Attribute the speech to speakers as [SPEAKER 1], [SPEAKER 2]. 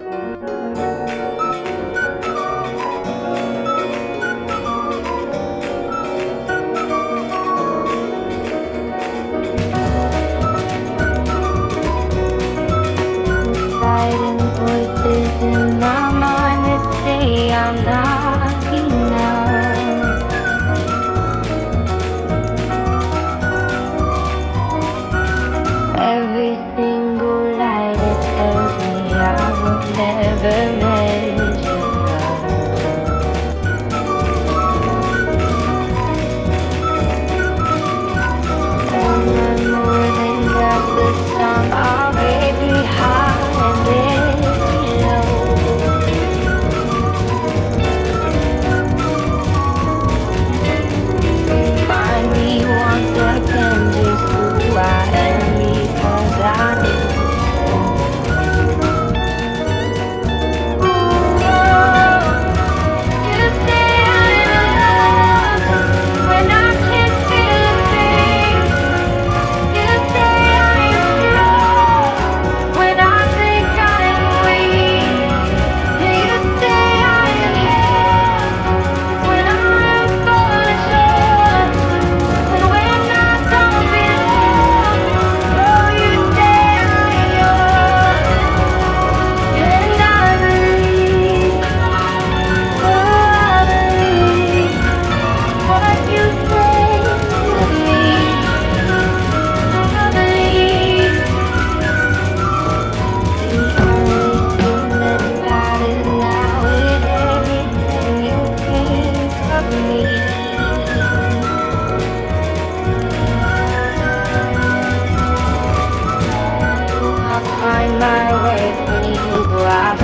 [SPEAKER 1] Silent voices in my mind that say I'm not enough. Every single lie that tells me I will never measure up. Am I more than just a song? Oh, baby, high and baby, low. Remind me once again just who I am, because I know. You say I'm in love when I can't feel a thing. You say I am strong when I think I am weak. You say I am held when I am falling short, and when I don't belong. Oh, you say I am yours, and I believe. Oh, I believe what you say of me. I believe the only thing that matters now is everything you think of me. I find my way when you go. I